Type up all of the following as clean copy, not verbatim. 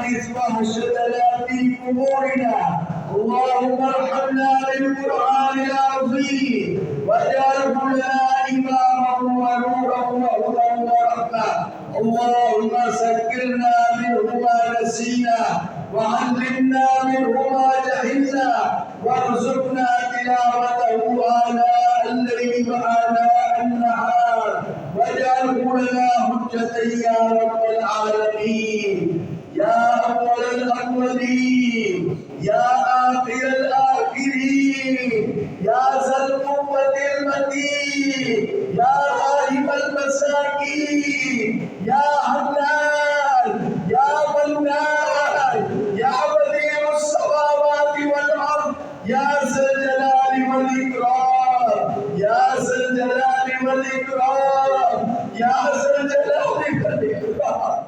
حوادث وحشتنا في قبورنا. اللهم ارحمنا بالقرآن العظيم واجعله لنا إماما ونورا وهدى ورحمة. اللهم ذكرنا منه ما نسينا وعلمنا منه ما جهلنا وارزقنا تلاوته آناء الليل وآناء النهار واجعله لنا حجة يا رب العالمين. يا أول الأولين يا آخر الآخرين يا ذا القوة المتين يا راحم المساكين يا حنان يا منان يا بديع السماوات والأرض يا ذا الجلال والإكرام يا ذا الجلال والإكرام يا ذا الجلال والإكرام.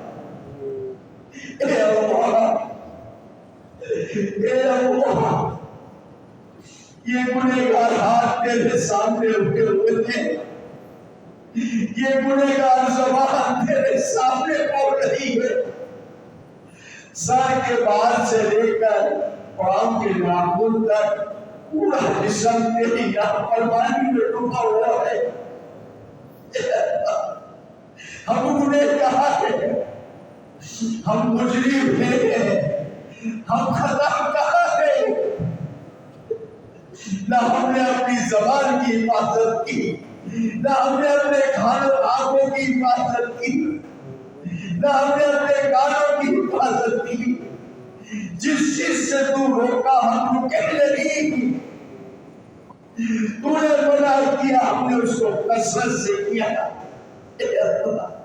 اے اللہ یہ گنہگار ہاتھ تیرے سامنے اٹھے ہوئے تھے، یہ گنہگار زبان تیرے سامنے بول رہی ہے. سر کے بال سے لے کر پاؤں کے ناخن تک پورا جسم تیری نافرمانی میں ڈوبا ہوا ہے. ہم گنہگار ہیں، ہم مجرم ہیں، ہم خطا کار ہیں. نہ ہم نے اپنی زبان کی حفاظت کی، نہ ہم نے اپنے آنکھوں کی حفاظت کی، نہ ہم نے اپنے کانوں کی حفاظت کی. جس چیز سے تو روکا ہم رکے نہیں، تو نے منع کیا ہم نے اس کو کثرت سے کیا. اے اللہ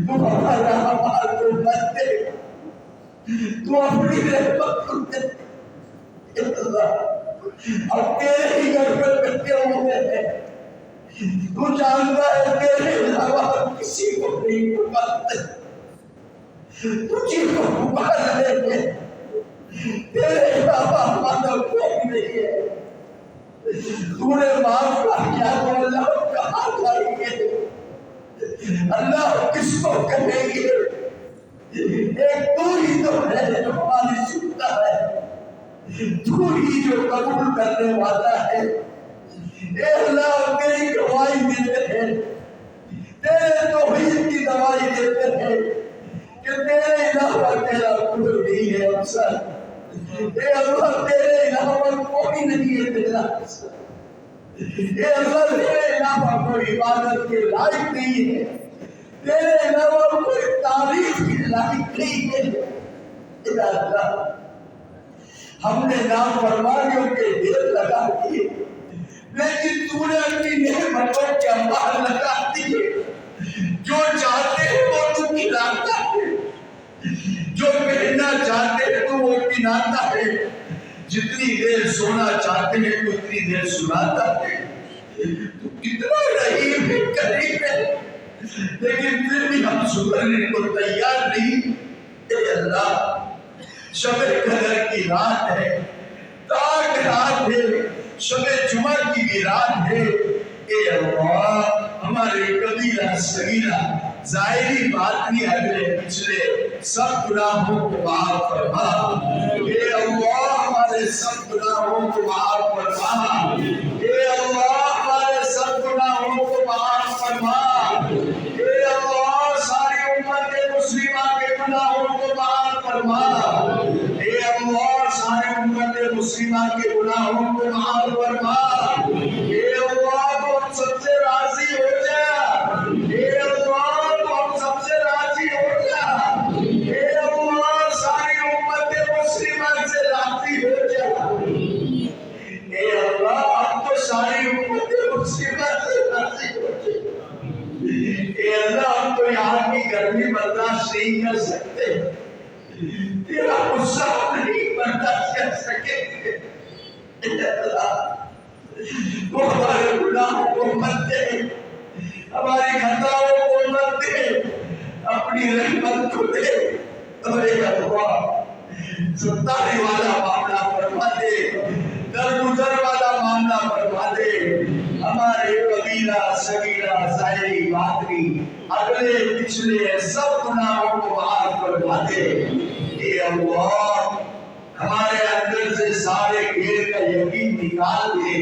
تو ہمارا حال کو مت دے، تو اپنی رحمت کو دے. اللہ اب تیرے ہی گھر پر بیٹھے ہوئے ہیں، تو جانتا ہے تیرے علاوہ کسی کو نہیں پکارتے، تجھے کو پکار رہے ہیں. تیرے علاوہ ہمارا کوئی نہیں ہے. تو نے معاف کر دیا تو اللہ کہاں جائیں گے؟ اللہ کس کو کہیں گے؟ ایک تو ہی تو ہے جو ہماری سنتا ہے، تو ہی جو قبول کرنے والا ہے. اے اللہ تیری گواہی دیتے ہیں، تیرے توحید کی گواہی دیتے ہیں کہ تیرے علاوہ تیرا کوئی نہیں ہے افسر. اے اللہ تیرے علاوہ کوئی نہیں ہے تیرا افسر. اے اللہ تیرے علاوہ کوئی عبادت کے لائق نہیں ہے، تیرے علاوہ کوئی تعریف کے لائق نہیں ہے. اے اللہ ہم نے نافرمانیوں کے ڈھیر لگا دیے، لیکن تو نے اپنی نعمتوں کے انبار لگا دیے. جو چاہتے ہیں وہ تو کھلاتا ہے، جو پہننا چاہتے ہیں تو وہ پہناتا ہے، جتنی دیر سونا چاہتے ہیں تو اتنی دیر سناتا ہے. تو کتنا رحیم ہے، کریم ہے، لیکن پھر بھی ہم سدھرنے کو تیار نہیں. اے اللہ شب قدر کی رات ہے، تاک رات ہے، شب جمعہ کی بھی رات ہے. اے اللہ ہمارے کبیرہ صغیرہ ظاہری باطنی اگلے پچھلے سب گناہوں کو معاف فرما. اے اللہ ہمارے سب گناہوں کو معاف فرما. اے اللہ ہمارے سب گناہوں کو معاف فرما. اے اللہ ساری امت مسلمہ کے گناہوں کو معاف فرما. اے اللہ ساری امت مسلمہ کے گناہوں کو معاف فرما. اے اللہ تو ہم سب سے راضی ہو جا. اے اللہ تو ہم سب سے راضی ہو جا. اے اللہ ساری امت مسلمہ سے راضی ہو جا. اے اللہ اب تو ساری امت مسلمہ سے راضی ہو جا. اے اللہ ہم تو یہاں کی گرمی برداشت نہیں کر سکتے، تیرا غصہ نہیں برداشت کر سکے. اے اللہ تو ہمارے گناہوں کو مت دے، ہماری خطاؤں کو مت دے، اپنی رحمت کو دے. اے اللہ ستانے والا معاملہ فرما دے، درگزر والا معاملہ فرما دے. ہمارے کبیرہ صغیرہ ظاہری باطنی اگلے پچھلے سب گناہوں کو معاف فرما دے۔ اے اللہ ہمارے اندر سے سارے گھیر کا یقین نکال دے۔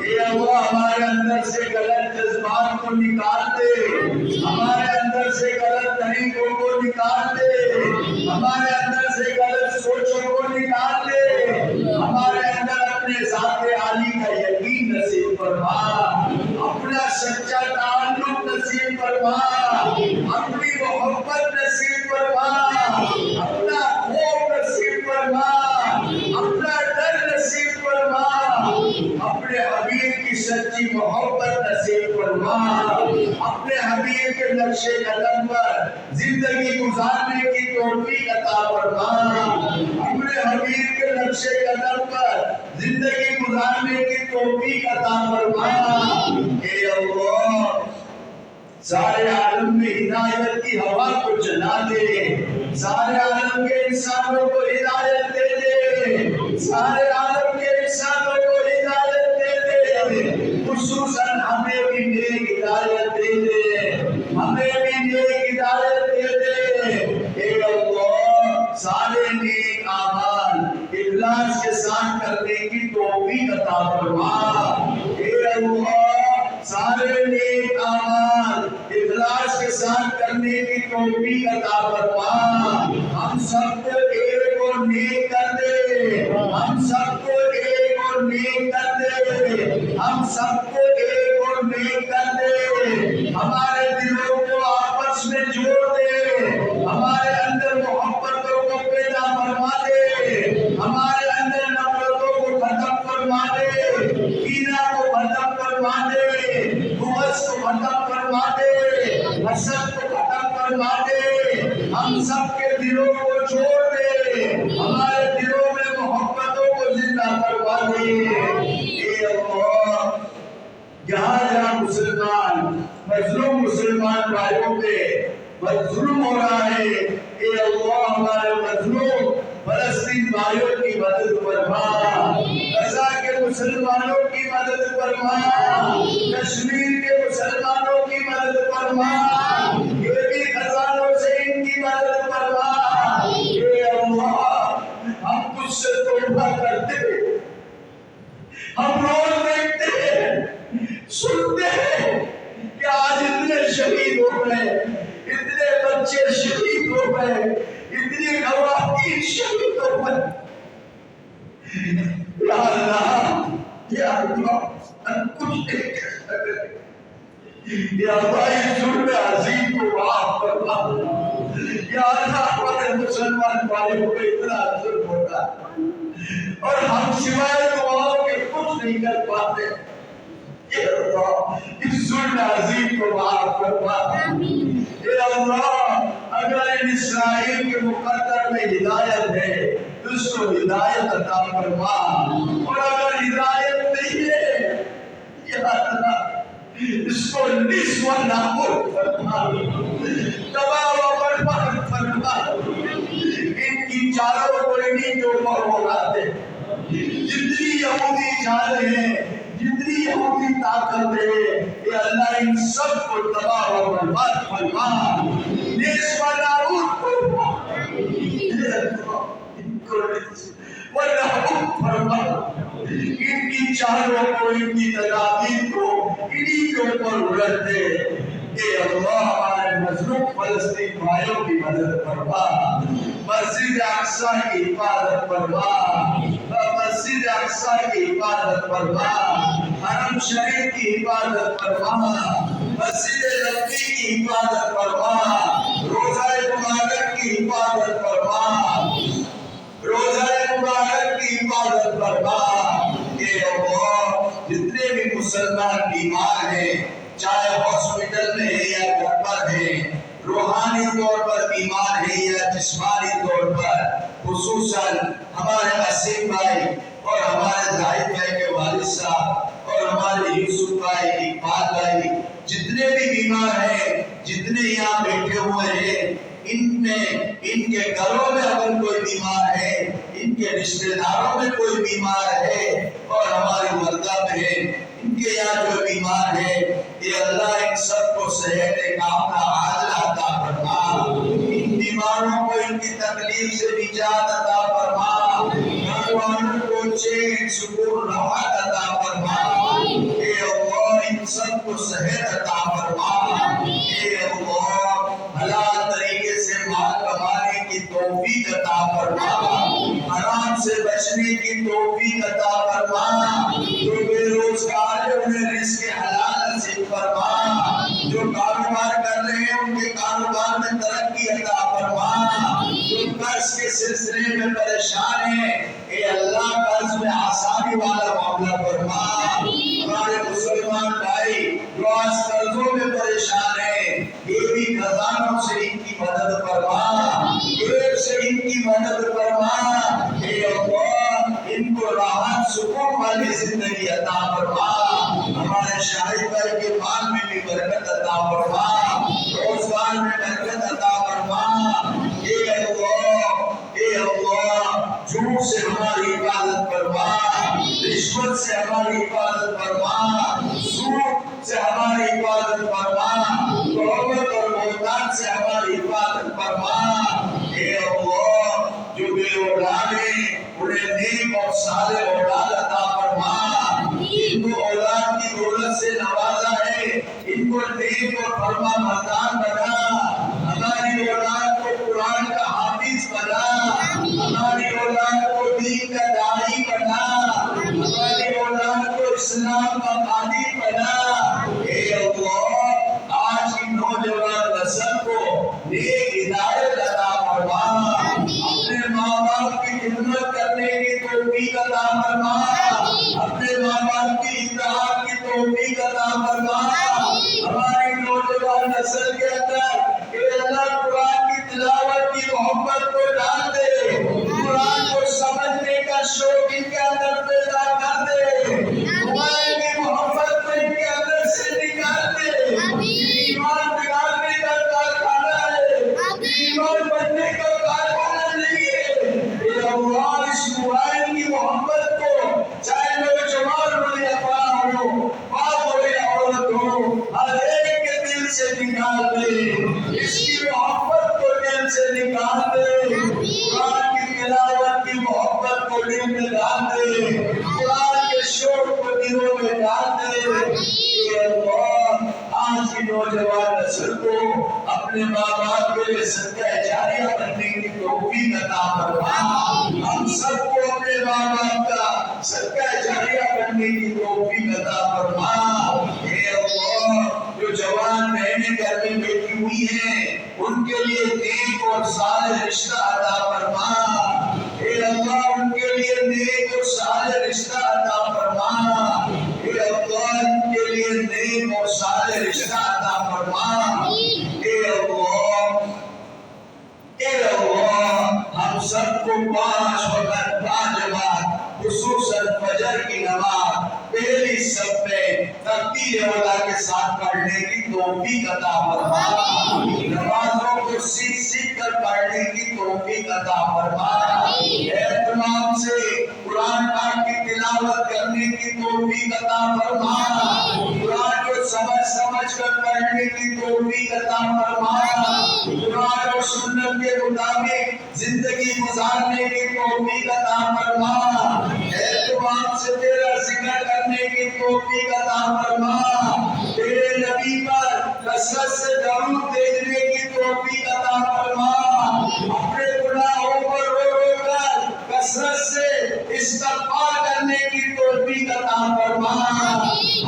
اے اللہ ہمارے اندر سے غلط جذبات کو نکال دے، ہمارے اندر سے غلط طریقوں کو نکال دے، ہمارے اندر سے غلط سوچوں کو نکال دے، ہمارے اندر اپنے ذات عالی کا یقین نصیب فرما، اپنا سچا تعلق نصیب فرما، اپنی محبت نصیب فرما، اپنا خوف نصیب فرما، اپنا ڈر نصیب فرما، اپنے حبیب کی سچی محبت نصیب فرما، اپنے حبیب کے نقش قدم پر زندگی گزارنے کی توفیق عطا فرما، اپنے حبیب کے نقش قدم پر زندگی گزارنے کی توفیق عطا فرما۔ اے اللہ سارے عالم میں ہدایت کی ہوا کو چلا دے، سارے عالم کے انسانوں کو ہدایت دے دے، سارے عالم کے انسانوں کو ہدایت دے دے، خصوصاً ہمیں بھی نیک ہدایت دے دے، ہمیں بھی نیک ہدایت دے دے۔ اے اللہ سارے نیک اعمال اخلاص کے ساتھ کرنے کی توفیق عطا فرما۔ اے اللہ سارے نیک اعمال اخلاص کے ساتھ کرنے کی توفیق عطا فرما۔ ہم سب کو ایک اور نیک کر دے، ہم سب کو ایک اور نیک کر دے، ہم سب کو ایک اور نیک کر دے، ہمارے دلوں کو آپس میں جوڑ دے، ہمارے اندر محبتوں کو پیدا فرما دے، ہمارے اندر نفرتوں کو ختم فرما دے، کینہ کو ختم فرما دے، بغض کو ختم فرما دے، حسد کو ختم فرما دے، ہم سب کے دلوں کو جوڑ دے، ہمارے دلوں میں محبتوں کو زندہ فرما دے۔ اے اللہ جہاں جہاں مسلمان مظلوم مسلمان بھائیوں پہ ظلم ہو رہا ہے، اے اللہ ہمارے مظلوم فلسطین بھائیوں کی مدد فرما، غزہ کے مسلمانوں کی مدد فرما، کشمیر کے مسلمانوں کی مدد فرما، یہ بھی خزانوں سے ان کی مدد فرما۔ اے اللہ ہم تجھ سے توبہ کرتے ہیں، ہم روز دیکھتے ہیں، سنتے ہیں کہ آج اتنے شہید ہو گئے، اتنے بچے شہید ہو گئے، اتنی خواتین شہید ہو گئے۔ یا اللہ یا اللہ ہم کچھ نہیں کر سکتے، یا اللہ اس ظلم عظیم کو معاف فرما، یا اللہ ہمارے مسلمان بھائیوں پہ اتنا ظلم ہوتا اور ہم سوائے دعاؤں کے کچھ نہیں کر پاتے، اے اللہ اس ظلم عظیم کو معاف فرما۔ اے اللہ اگر ان اسرائیل کے مقدر میں ہدایت ہے تو اس کو ہدایت عطا فرما، اور اگر ہدایت نہیں ہے یا اللہ اس کو نصف و نابود فرما، تباہ و برباد فرما، ان کی چالوں کو انہی کے اوپر اڑا دے، جتنی یہودی چالیں ہیں، جتنی یہودی طاقت ہے، اے اللہ ان سب کو تباہ و برباد فرما، نصف و نابود فرما، اے اللہ ان کو نصف و نابود فرما، ان کی چالوں کو، ان کی تدابیر کو انہی کے اوپر الٹ دے۔ اے اللہ ہمارے مظلوم فلسطین بھائیوں کی مدد فرما، مسجد اقصی کی حفاظت فرما، مسجد اقصی کی حفاظت فرما، حرم شریف کی حفاظت فرما، مسجد نبوی کی حفاظت فرما، روضہ مبارک کی حفاظت فرما، روضہ مبارک کی حفاظت فرما۔ اے اللہ جتنے بھی مسلمان بیمار ہیں، چاہے ہاسپٹل میں ہے یا گھر پر ہے، روحانی طور پر بیمار ہے یا جسمانی طور پر، خصوصاً ہمارے اسیم بھائی اور ہمارے زاہد بھائی کے والد صاحب اور ہمارے یوسف بھائی، اقبال بھائی، جتنے بھی بیمار ہیں، جتنے یہاں بیٹھے ہوئے ہیں، ان کے گھروں میں اگر کوئی بیمار ہے، ان کے رشتہ داروں میں کوئی بیمار ہے اور ہماری مردہ میں ہے، ان کے یہاں جو بیمار ہے کہ اللہ ان سب کو صحت کاملہ عاجلہ عطا فرما، ان بیماروں کو ان کی تکلیف سے نجات عطا فرما، گھر والوں کو چین سکون راحت عطا فرما، اے اللہ ان سب کو صحت عطا فرما، اے اللہ حلال طریقے سے مال کمانے کی توفیق عطا فرما، حرام سے بچنے کی توفیق عطا فرما، جو بے روزگار ہے انہیں رزق حلال نصیب فرما، جو کاروبار کر رہے ہیں ان کے کاروبار میں ترقی عطا فرما، جو قرض کے سلسلے میں پریشان ہیں اے اللہ قرض میں آسانی والا معاملہ فرما، ہمارے مسلمان بھائی جو آج قرضوں میں پریشان ہیں یہ بھی خزانوں سے ان کی مدد فرما، غیب سے ان کی مدد فرما، اے اللہ ان کو راحت سکون والی زندگی عطا فرما، ہمارے شاہد بھائی کے مال میں بھی برکت عطا فرما، روزگار میں برکت عطا فرما، اے اللہ جھوٹ سے ہماری حفاظت فرما، رشوت سے ہماری حفاظت فرما، سود سے ہماری حفاظت فرما، تہمت اور بہتان سے ہماری حفاظت فرما، اے اللہ جو بے اولاد ہیں انہیں نیک اور صالح اولاد عطا فرما، ان کو اولاد کی دولت سے نوازا ہے ان کو نیک اور فرما بردار بنا، ہماری اولاد کو قرآن کا حافظ بنا، ہماری اولاد کو دین کا داعی بنا، ہماری اولاد کو اسلام کا قائد بنا، اے اللہ آج کی نوجوان نسل کو نیک ہدایت عطا فرما، اپنے ماں باپ کی خدمت کرنے کی توفیق عطا فرما، اپنے ماں باپ کی اطاعت کی توفیق عطا فرما، ہماری نوجوان نسل کے اندر اے اللہ قرآن کی تلاوت کی محبت کو ڈال دے، قرآن کو سمجھنے کا شوق ان کے اندر پیدا کر دے، قرآن کی محبت کو ان کے اندر سے نکال دے، ایمان بگاڑنے کا کارخانہ ہے، ایمان بننے کا کارخانہ نہیں ہے، اے اللہ اس قرآن کی محبت کو چاہے نوجوان ہو یا بڑا ہو، مرد ہو یا عورت ہو، ہر ایک کے دل سے نکال دے، اس کی محبت کو دل سے نکال دے، قرآن کی تلاوت کی محبت کو دل میں ڈال دے، قرآن کے شوق کو دلوں میں ڈال دے، اے اللہ آج کی نوجوان نسل کو اپنے ماں باپ کے لیے صدقہ جاریہ بننے کی توفیق عطا فرما، ہم سب کو اپنے ماں باپ کا صدقہ جاریہ بننے کی توفیق عطا فرما، اے اللہ جو جوان بہنیں گھر میں بیٹھی ہوئی ہیں ان کے لیے نیک اور صالح رشتہ عطا فرما، اے اللہ ان کے لیے نیک اور صالح رشتہ عطا فرما، اے اللہ ان کے لیے نیک اور صالح رشتہ عطا فرما، اے اللہ ہم سب کو 5 وقت 5 بار خصوصاً فجر کی نماز پہلی صف میں ترتیل اولا کے ساتھ پڑھنے کی توفیق عطا فرما، نمازوں کو سیکھ کر پڑھنے کی توفیق عطا فرما، اہتمام سے قرآن پاک کی تلاوت کرنے کی توفیق عطا فرما، قرآن کو سمجھ کر پڑھنے کی توفیق عطا فرما، قرآن اور سنت کے مطابق زندگی گزارنے کی توفیق عطا فرما، اہتمام سے تیرا ذکر کرنے کی توفیق عطا فرما، تیرے نبی پر کثرت سے درود بھیجنے کی توفیق عطا فرما، اپنے گناہوں پر رو کر کثرت سے استغفار کرنے کی توفیق عطا فرما،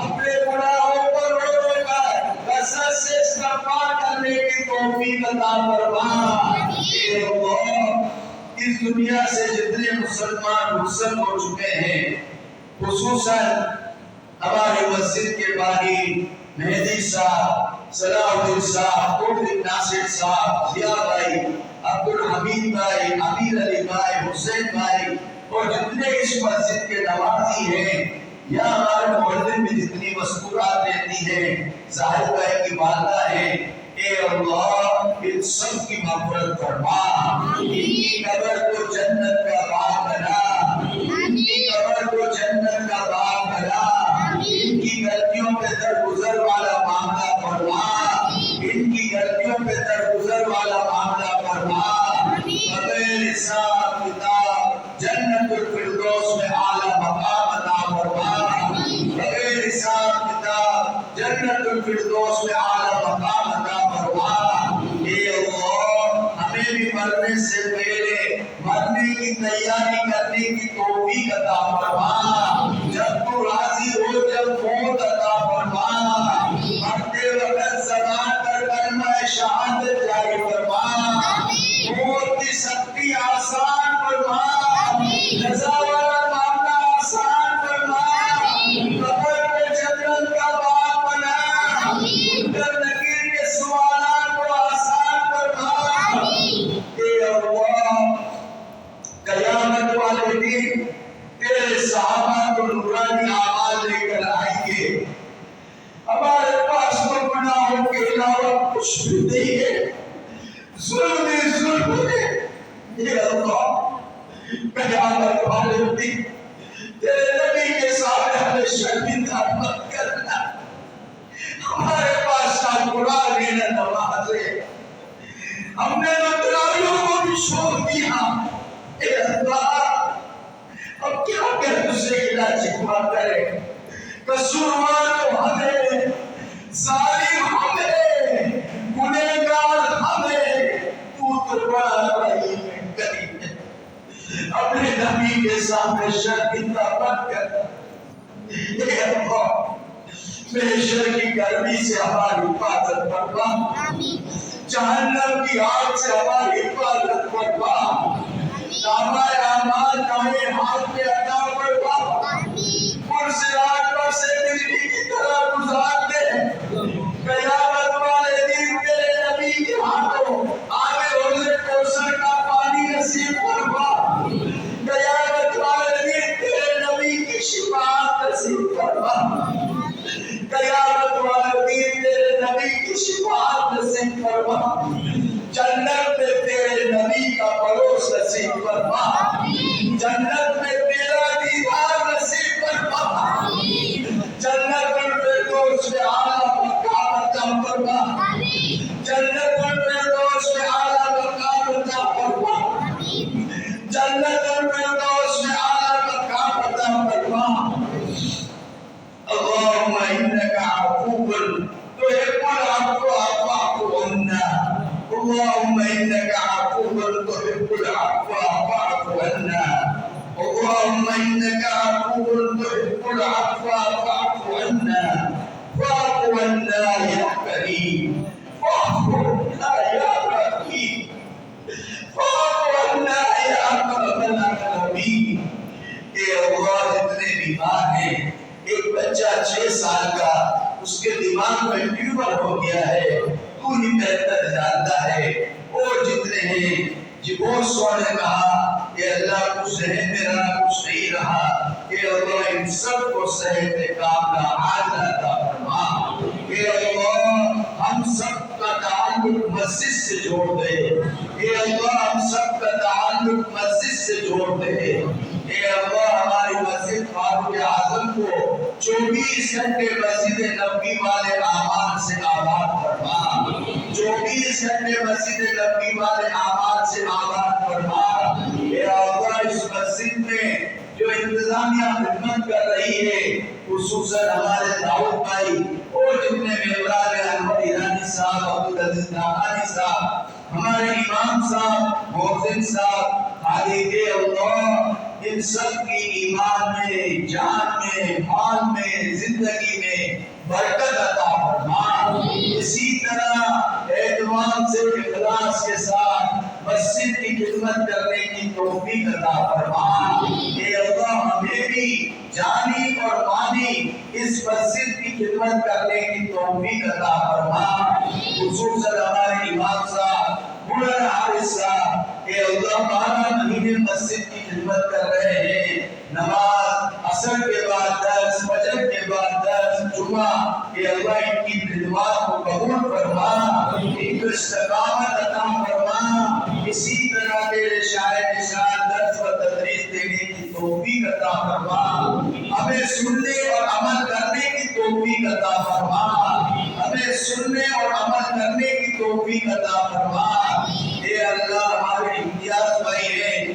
اپنے گناہوں پر رو کر کثرت سے استغفار کرنے کی توفیق عطا فرما، اے اللہ اس دنیا سے جتنے مسلمان رخصت ہو چکے ہیں خصوصاً ہماری مسجد کے بانی مہدی صاحب، صلاح الدین صاحب، توفیق ناصر صاحب، ضیاء بھائی، عبد الحمید بھائی، امیر علی بھائی، حسین بھائی اور جتنے اس مسجد کے نمازی ہیں یا ہمارے محلے میں جتنی مذکورات رہتی ہیں، ظاہر بھائی کی والدہ ہیں، اے اللہ ان سب کی مغفرت فرما، ان کی قبر کو جنت کا باغ بنا، ان کی قبر کو جنت کا باغ بنا، ان کی غلطیوں پہ درگزر والا الفردوس میں اعلیٰ مقام عطا فرما۔ اے اللہ ہمیں بھی مرنے سے پہلے مرنے کی تیاری کرنے کی توفیق عطا فرما، جب تو راضی ہو جب موت عطا فرما، مرتے وقت زبان پر کلمہ شہادت جاری فرما، موت کی سختی آسان فرما، جزا والا معاملہ آسان فرما، قبر کو جنت کا باغ بنا، منکر نکیر کے سوالات کو آسان فرما۔ اے اللہ قیامت والے دن تیرے صحابہ کو نورانی اعمال لے کر آئیں گے، ہمارے پاس تو گناہوں کے علاوہ کچھ بھی نہیں ہے، ظلم ہی ظلم ہے۔ اے اللہ قیامت والے دن تیرے نبی کے سامنے ہمیں شرمندہ مت کرنا، ہمارے پاس نہ قرآن ہے نہ نماز ہے، ہم نے نہ تراویحوں کو بھی چھوڑ دیا۔ اے اللہ اب کیا کر تجھے گلا شکوہ کرے، قصوروار تو ہمیں، ظالم ہمیں، گنہگار ہمیں، تو بڑا رحیم کریم ہے، اپنے نبی کے سامنے شرمندہ مت کر۔ اے اللہ محشر کی گرمی سے ہماری حفاظت فرما، جہنم کی آگ سے ہماری حفاظت فرما، نامہ اعمال دائیں ہاتھ میں عطا فرما، پرصراط پر سے بجلی کی طرح گزار دے، قیامت والے دن تیرے نبی کے ہاتھوں آگے حوض کوثر کا پانی نصیب فرما، قیامت والے دن تیرے نبی کی شفاعت نصیب فرما، قیامت والے دن تیرے نبی کی شفاعت نصیب فرما، جنت میں تیرے نبی کا پڑوس نصیب فرما، جنت میں تیرا دیدار نصیب فرما، جنت الفردوس میں اعلیٰ مقام عطا فرما، جنت الفردوس میں اعلیٰ مقام عطا فرما، جنت الفردوس میں اعلیٰ مقام عطا فرما۔ اللهم إنك عفو تحب العفو فاعف عنا، اللهم إنك عفو تحب العفو فاعف عنا، اللهم إنك عفو تحب العفو فاعف عنا، فاعف عنا يا كريم، فاعف عنا يا رحيم، فاعف عنا يا أكرم الأكرمين۔ اے اللہ جتنے بیمار ہیں، ایک بچہ 6 سال کا اس کے دماغ میں ٹیومر ہو گیا ہے، تو ہی بہتر جانتا ہے، اور جتنے ہیں جبوسوں نے کہا کہ اللہ کچھ ہے میرا کچھ نہیں رہا، کہ اللہ ان سب کو صحت کاملہ عاجلہ عطا فرما، کہ اللہ ہم سب کا تعلق مسجد سے جوڑ دے، کہ اللہ ہم سب کا تعلق مسجد سے جوڑ دے، اے اللہ ہماری مسجد فاروق اعظم کو 24 گھنٹے مسجد نبوی والے اعمال سے آباد فرما، 24 گھنٹے مسجد نبوی والے اعمال سے آباد فرما۔ اے اللہ اس مسجد میں جو انتظامیہ خدمت کر رہی ہے، خصوصاً ہمارے داؤد بھائی اور جتنے ممبران ہیں، انور ایرانی صاحب، عبدالعزیز ناقانی صاحب، ہمارے امام صاحب، محسن صاحب، خالق اللہ، ان سب کی ایمان میں، جان میں، مال میں، زندگی میں برکت عطا فرما، اسی طرح اعتماد سے اخلاص کے ساتھ مسجد کی خدمت کرنے کی توفیق عطا فرما۔ اے اللہ ہمیں بھی جانی اور مانی اس مسجد کی خدمت کرنے کی توفیق عطا فرما، خصوصاً ہمارے امام صاحب مولانا حارث صاحب، اے اللہ 12 مہینے مسجد کی خدمت کر رہے ہیں، نماز عصر کے بعد درس، فجر کے بعد درس، جمعہ، اے اللہ ان کی خدمات کو قبول فرما، ان کو استقامت عطا فرما، اسی طرح تیرے شاعر نشان درس و تدریس دینے کی توفیق عطا فرما، ہمیں سننے اور عمل کرنے کی توفیق عطا فرما، ہمیں سننے اور عمل کرنے کی توفیق عطا فرما۔ اے اللہ ہمارے امتیاز بھائی ہیں،